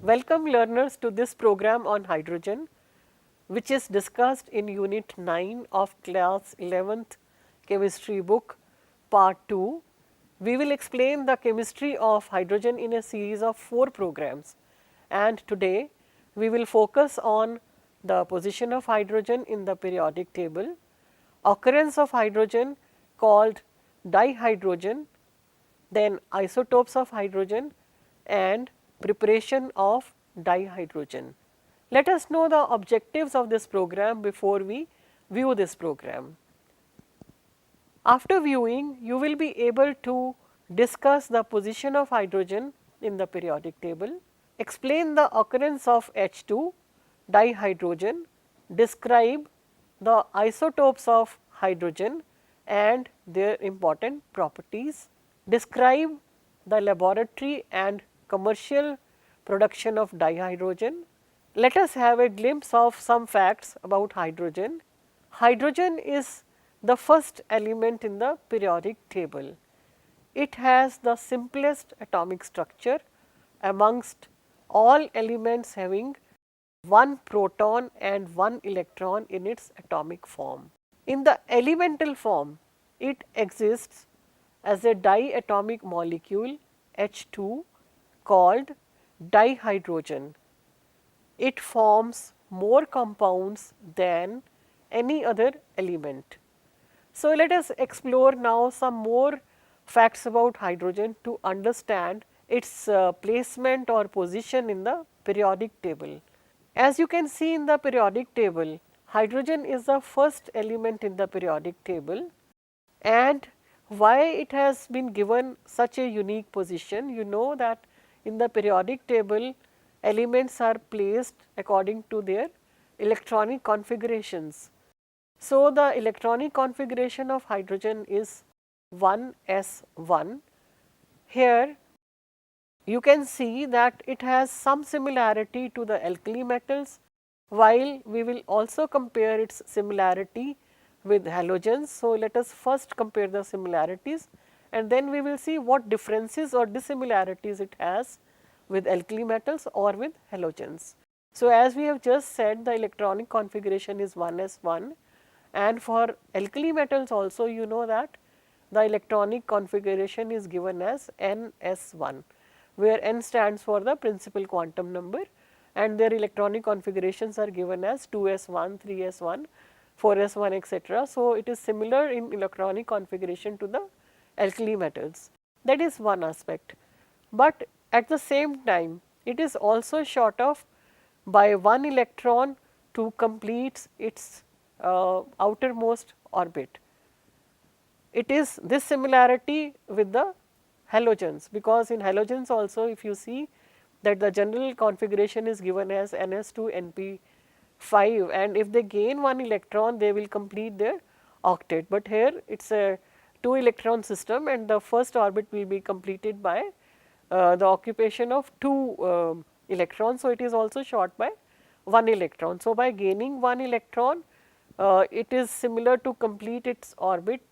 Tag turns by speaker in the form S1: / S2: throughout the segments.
S1: Welcome learners to this program on hydrogen, which is discussed in unit 9 of class 11th chemistry book part 2. We will explain the chemistry of hydrogen in a series of 4 programs, and today we will focus on the position of hydrogen in the periodic table, occurrence of hydrogen called dihydrogen, then isotopes of hydrogen and preparation of dihydrogen. Let us know the objectives of this program before we view this program. After viewing, you will be able to discuss the position of hydrogen in the periodic table, explain the occurrence of H2 dihydrogen, describe the isotopes of hydrogen and their important properties, describe the laboratory and commercial production of dihydrogen. Let us have a glimpse of some facts about hydrogen. Hydrogen is the first element in the periodic table. It has the simplest atomic structure amongst all elements having one proton and one electron in its atomic form. In the elemental form, it exists as a diatomic molecule H2 called dihydrogen. It forms more compounds than any other element. So, let us explore now some more facts about hydrogen to understand its placement or position in the periodic table. As you can see in the periodic table, hydrogen is the first element in the periodic table, and why it has been given such a unique position? You know that in the periodic table, elements are placed according to their electronic configurations. So, the electronic configuration of hydrogen is 1s1. Here you can see that it has some similarity to the alkali metals, while we will also compare its similarity with halogens. So, let us first compare the similarities and then we will see what differences or dissimilarities it has with alkali metals or with halogens. So, as we have just said, the electronic configuration is 1s1, and for alkali metals also you know that the electronic configuration is given as ns1, where n stands for the principal quantum number and their electronic configurations are given as 2s1, 3s1, 4s1 etc. So, it is similar in electronic configuration to the alkali metals. That is one aspect, but at the same time it is also short of by one electron to complete its outermost orbit. It is this similarity with the halogens, because in halogens also if you see that the general configuration is given as ns2 np5, and if they gain one electron they will complete their octet, but here it is a 2 electron system and the first orbit will be completed by the occupation of 2 electrons. So, it is also short by 1 electron. So, by gaining 1 electron it is similar to complete its orbit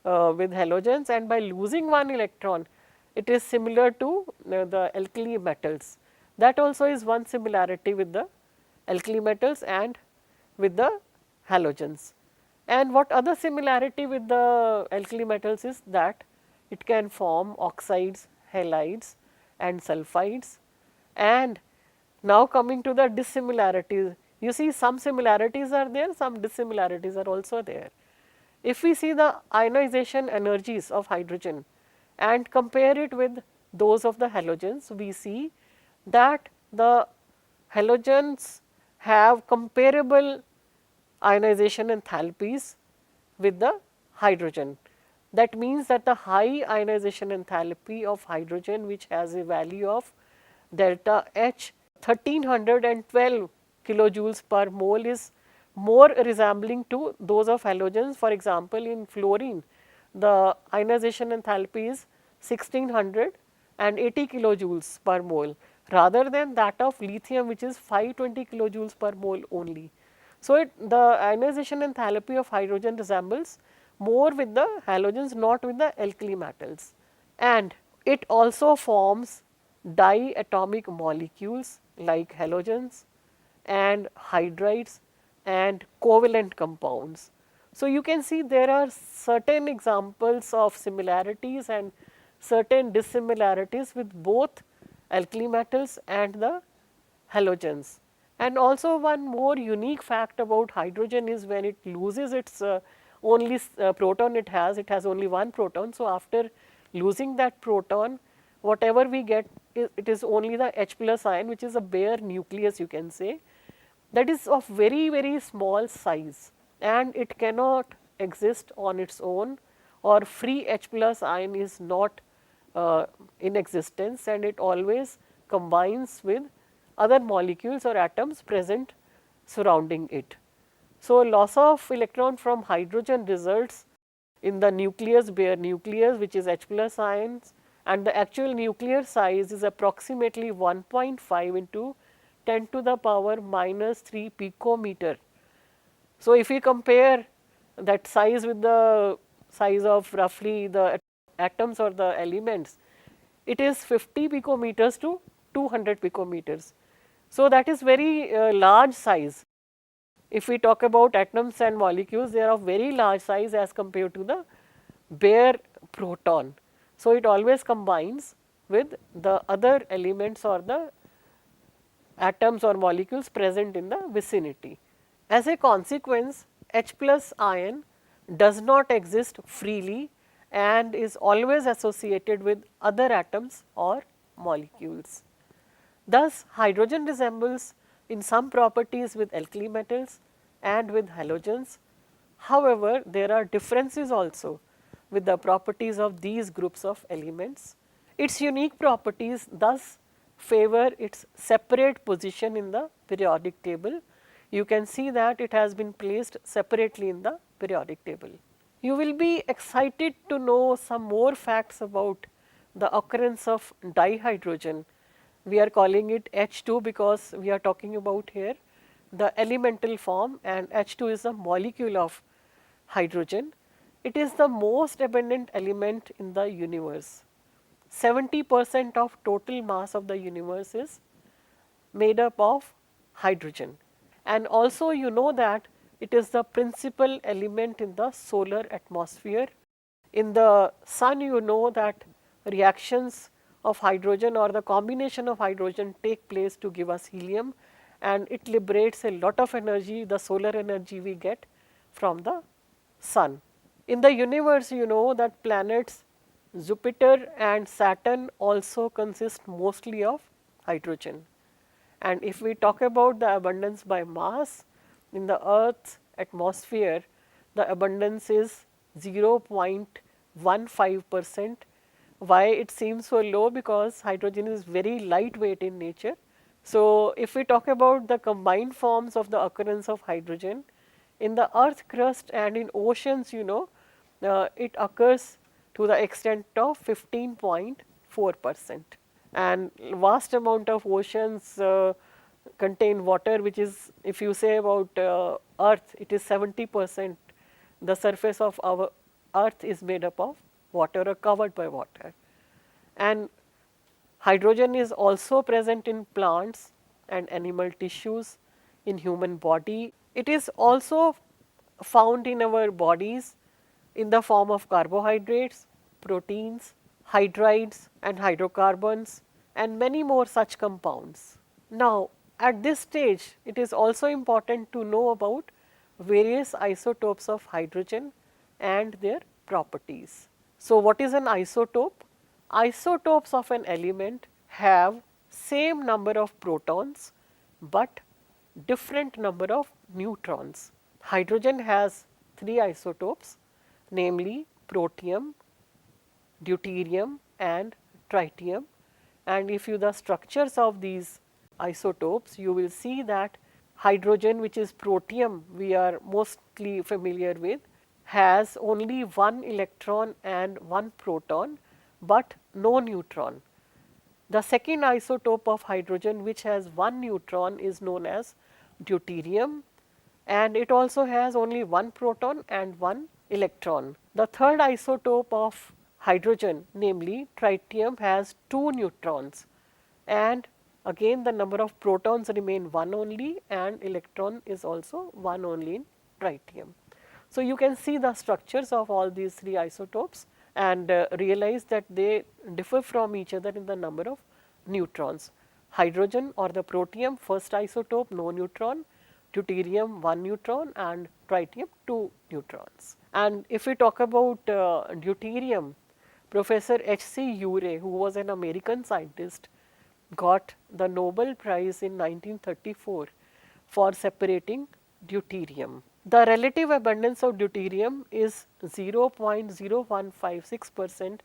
S1: with halogens, and by losing 1 electron it is similar to the alkali metals. That also is one similarity with the alkali metals and with the halogens. And what other similarity with the alkali metals is that it can form oxides, halides and sulfides. And now coming to the dissimilarities, you see some similarities are there, some dissimilarities are also there. If we see the ionization energies of hydrogen and compare it with those of the halogens, we see that the halogens have comparable ionization enthalpies with the hydrogen. That means that the high ionization enthalpy of hydrogen, which has a value of delta H 1312 kilojoules per mole, is more resembling to those of halogens. For example, in fluorine the ionization enthalpy is 1680 kilojoules per mole rather than that of lithium, which is 520 kilojoules per mole only. So, the ionization enthalpy of hydrogen resembles more with the halogens, not with the alkali metals, and it also forms diatomic molecules like halogens and hydrides and covalent compounds. So, you can see there are certain examples of similarities and certain dissimilarities with both alkali metals and the halogens. And also one more unique fact about hydrogen is when it loses its only proton it has only one proton. So, after losing that proton, whatever we get, it is only the H plus ion, which is a bare nucleus, you can say, that is of very, very small size, and it cannot exist on its own, or free H plus ion is not in existence, and it always combines with other molecules or atoms present surrounding it. So, loss of electron from hydrogen results in the nucleus, bare nucleus, which is H plus ions, and the actual nuclear size is approximately 1.5 into 10 to the power minus 3 picometer. So, if we compare that size with the size of roughly the atoms or the elements, it is 50 picometers to 200 picometers. So, that is very large size. If we talk about atoms and molecules, they are of very large size as compared to the bare proton. So, it always combines with the other elements or the atoms or molecules present in the vicinity. As a consequence, H plus ion does not exist freely and is always associated with other atoms or molecules. Thus, hydrogen resembles in some properties with alkali metals and with halogens. However, there are differences also with the properties of these groups of elements. Its unique properties thus favor its separate position in the periodic table. You can see that it has been placed separately in the periodic table. You will be excited to know some more facts about the occurrence of dihydrogen. We are calling it H2 because we are talking about here the elemental form, and H2 is a molecule of hydrogen. It is the most abundant element in the universe. 70% of total mass of the universe is made up of hydrogen. And also you know that it is the principal element in the solar atmosphere. In the sun, you know that reactions of hydrogen or the combination of hydrogen take place to give us helium, and it liberates a lot of energy, the solar energy we get from the sun. In the universe, you know that planets Jupiter and Saturn also consist mostly of hydrogen. And if we talk about the abundance by mass, in the Earth's atmosphere, the abundance is 0.15%. Why it seems so low? Because hydrogen is very lightweight in nature. So, if we talk about the combined forms of the occurrence of hydrogen, in the earth crust and in oceans, you know, it occurs to the extent of 15.4%. And vast amount of oceans contain water, which is, if you say about earth, it is 70%. The surface of our earth is made up of water or covered by water. And hydrogen is also present in plants and animal tissues, in human body. It is also found in our bodies in the form of carbohydrates, proteins, hydrides and hydrocarbons, and many more such compounds. Now, at this stage, it is also important to know about various isotopes of hydrogen and their properties. So, what is an isotope? Isotopes of an element have same number of protons, but different number of neutrons. Hydrogen has 3 isotopes, namely protium, deuterium and tritium. And if you the structures of these isotopes, you will see that hydrogen, which is protium we are mostly familiar with, has only 1 electron and 1 proton, but no neutron. The second isotope of hydrogen, which has 1 neutron, is known as deuterium, and it also has only 1 proton and 1 electron. The third isotope of hydrogen, namely tritium, has 2 neutrons and Again, the number of protons remain 1 only and electron is also 1 only in tritium. So, you can see the structures of all these 3 isotopes and realize that they differ from each other in the number of neutrons. Hydrogen or the protium, first isotope, no neutron, deuterium 1 neutron and tritium 2 neutrons. And if we talk about deuterium, Professor H.C. Urey, who was an American scientist, got the Nobel Prize in 1934 for separating deuterium. The relative abundance of deuterium is 0.0156%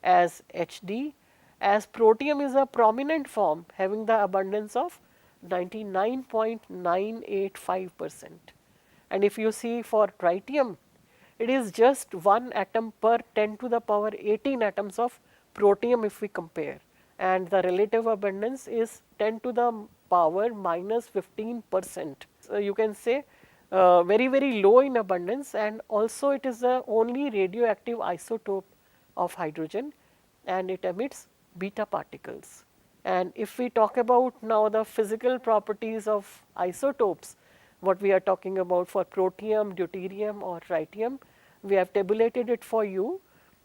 S1: as Hd, as protium is a prominent form having the abundance of 99.985%. And if you see for tritium, it is just 1 atom per 10 to the power 18 atoms of protium if we compare, and the relative abundance is 10 to the power minus 15%. So, you can say very low in abundance, and also it is the only radioactive isotope of hydrogen and it emits beta particles. And if we talk about now the physical properties of isotopes, what we are talking about for protium, deuterium or tritium, we have tabulated it for you,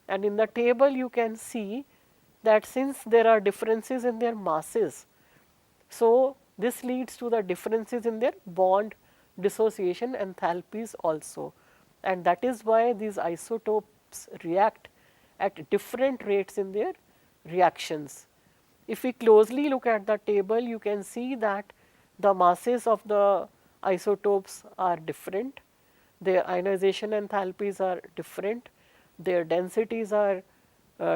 S1: and in the table you can see that since there are differences in their masses, so this leads to the differences in their bond dissociation enthalpies also, and that is why these isotopes react at different rates in their reactions. If we closely look at the table, you can see that the masses of the isotopes are different, their ionization enthalpies are different, their densities are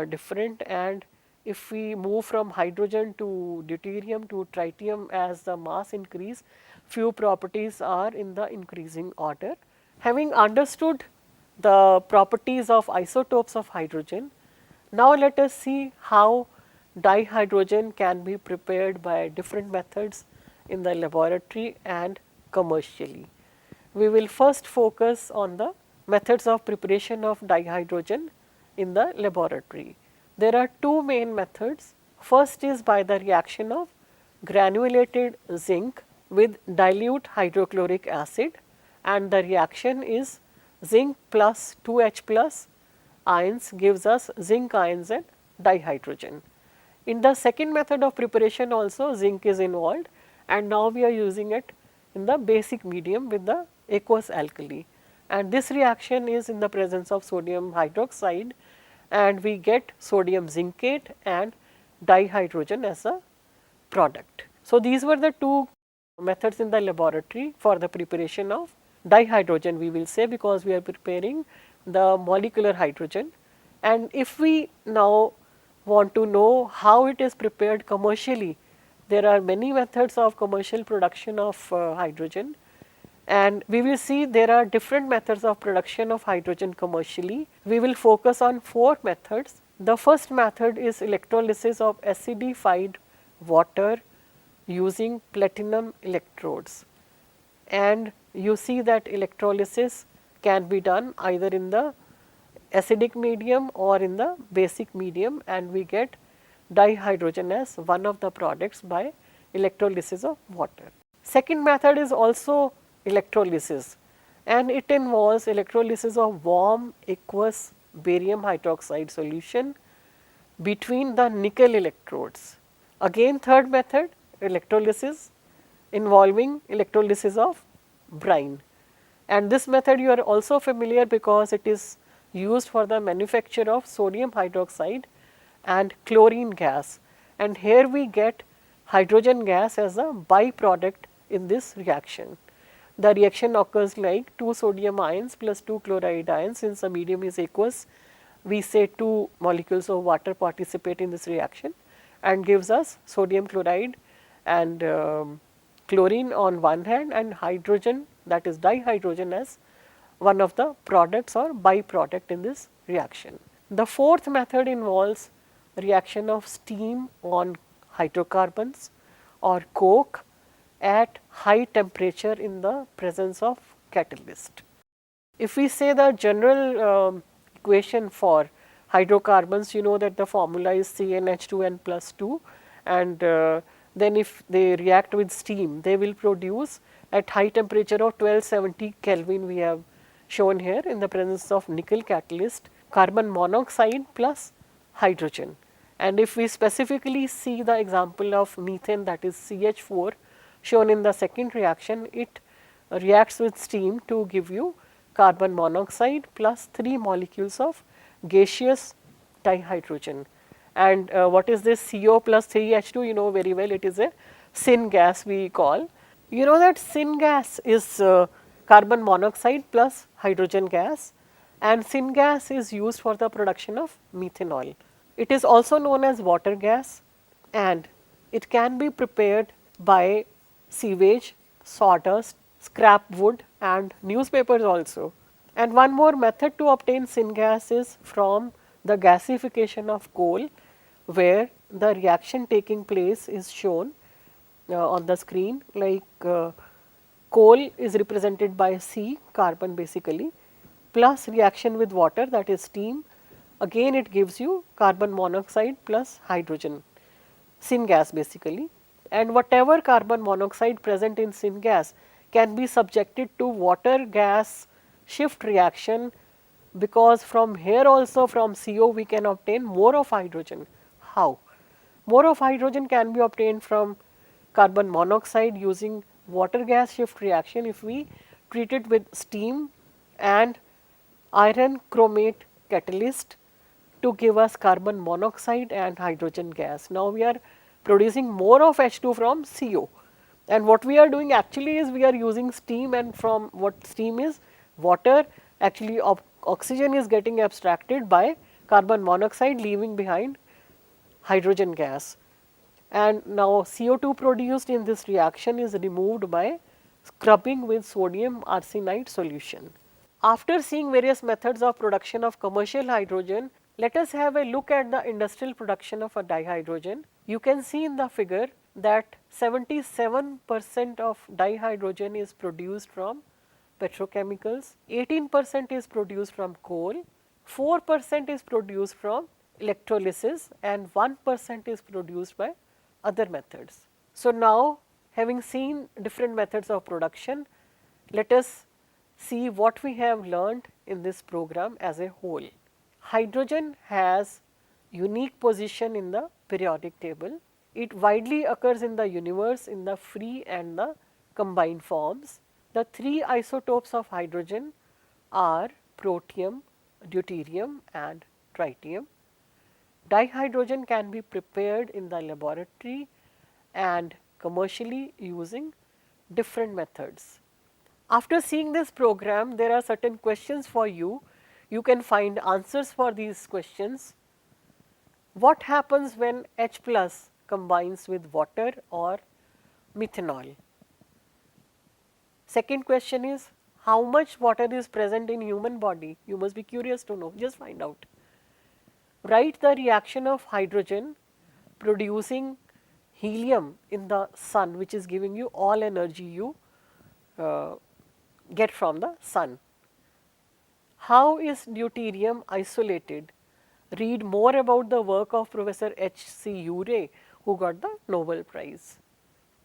S1: different, and if we move from hydrogen to deuterium to tritium as the mass increase, few properties are in the increasing order. Having understood the properties of isotopes of hydrogen, now let us see how dihydrogen can be prepared by different methods in the laboratory and commercially. We will first focus on the methods of preparation of dihydrogen in the laboratory. There are two main methods. First is by the reaction of granulated zinc with dilute hydrochloric acid, and the reaction is zinc plus 2H plus ions gives us zinc ions and dihydrogen. In the second method of preparation also zinc is involved, and now we are using it in the basic medium with the aqueous alkali, and this reaction is in the presence of sodium hydroxide, and we get sodium zincate and dihydrogen as a product. So, these were the two methods in the laboratory for the preparation of dihydrogen, we will say, because we are preparing the molecular hydrogen. And if we now want to know how it is prepared commercially, there are many methods of commercial production of hydrogen, and we will see there are different methods of production of hydrogen commercially. We will focus on 4 methods. The first method is electrolysis of acidified water using platinum electrodes, and you see that electrolysis can be done either in the acidic medium or in the basic medium, and we get dihydrogen as one of the products by electrolysis of water. Second method is also electrolysis, and it involves electrolysis of warm aqueous barium hydroxide solution between the nickel electrodes. Again, third method, electrolysis involving electrolysis of brine, and this method you are also familiar because it is used for the manufacture of sodium hydroxide and chlorine gas, and here we get hydrogen gas as a byproduct in this reaction. The reaction occurs like 2 sodium ions plus 2 chloride ions. Since the medium is aqueous, we say 2 molecules of water participate in this reaction and gives us sodium chloride and chlorine on one hand, and hydrogen, that is dihydrogen, as one of the products or byproduct in this reaction. The fourth method involves reaction of steam on hydrocarbons or coke at high temperature in the presence of catalyst. If we say the general equation for hydrocarbons, you know that the formula is CnH2n plus 2, and then if they react with steam, they will produce at high temperature of 1270 Kelvin, we have shown here, in the presence of nickel catalyst, carbon monoxide plus hydrogen. And if we specifically see the example of methane, that is CH4 shown in the second reaction, it reacts with steam to give you carbon monoxide plus 3 molecules of gaseous dihydrogen. And what is this CO plus 3H2? You know very well, it is a syngas we call. You know that syngas is carbon monoxide plus hydrogen gas, and syngas is used for the production of methanol. It is also known as water gas, and it can be prepared by sewage, sawdust, scrap wood and newspapers also. And one more method to obtain syngas is from the gasification of coal, where the reaction taking place is shown on the screen, like coal is represented by C, carbon basically, plus reaction with water, that is steam. Again it gives you carbon monoxide plus hydrogen, syngas basically. And whatever carbon monoxide present in syngas can be subjected to water gas shift reaction, because from here also, from CO we can obtain more of hydrogen. How? More of hydrogen can be obtained from carbon monoxide using water gas shift reaction if we treat it with steam and iron chromate catalyst to give us carbon monoxide and hydrogen gas. Now we are producing more of H2 from CO, and what we are doing actually is we are using steam, and from what steam is water, actually oxygen is getting abstracted by carbon monoxide, leaving behind hydrogen gas. And now CO2 produced in this reaction is removed by scrubbing with sodium arsenide solution. After seeing various methods of production of commercial hydrogen, let us have a look at the industrial production of a dihydrogen. You can see in the figure that 77% of dihydrogen is produced from petrochemicals, 18% is produced from coal, 4% is produced from electrolysis, and 1% is produced by other methods. So now, having seen different methods of production, let us see what we have learned in this program as a whole. Hydrogen has unique position in the periodic table. It widely occurs in the universe in the free and the combined forms. The three isotopes of hydrogen are protium, deuterium and tritium. Dihydrogen can be prepared in the laboratory and commercially using different methods. After seeing this program, there are certain questions for you. You can find answers for these questions. What happens when H plus combines with water or methanol? Second question is, how much water is present in human body? You must be curious to know, just find out. Write the reaction of hydrogen producing helium in the sun, which is giving you all energy you get from the sun. How is deuterium isolated? Read more about the work of Professor H.C. Urey, who got the Nobel Prize.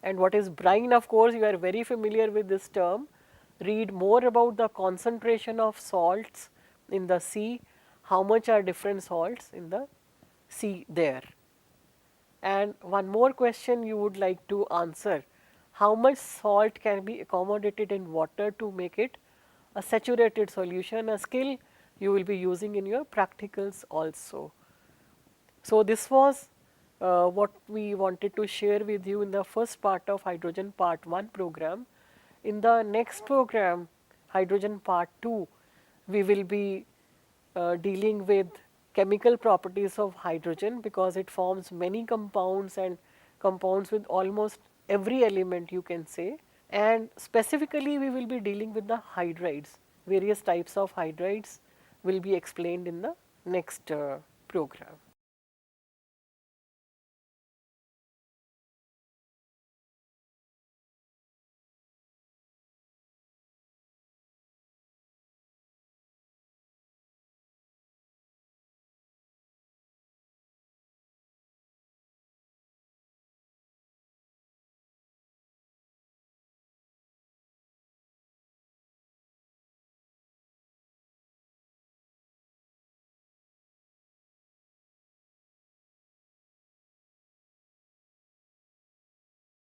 S1: And what is brine? Of course, you are very familiar with this term. Read more about the concentration of salts in the sea, how much are different salts in the sea there. And one more question you would like to answer, how much salt can be accommodated in water to make it a saturated solution, a skill you will be using in your practicals also. So this was what we wanted to share with you in the first part of hydrogen part 1 program. In the next program, hydrogen part 2, we will be dealing with chemical properties of hydrogen, because it forms many compounds and compounds with almost every element, you can say. And specifically we will be dealing with the hydrides. Various types of hydrides will be explained in the next program.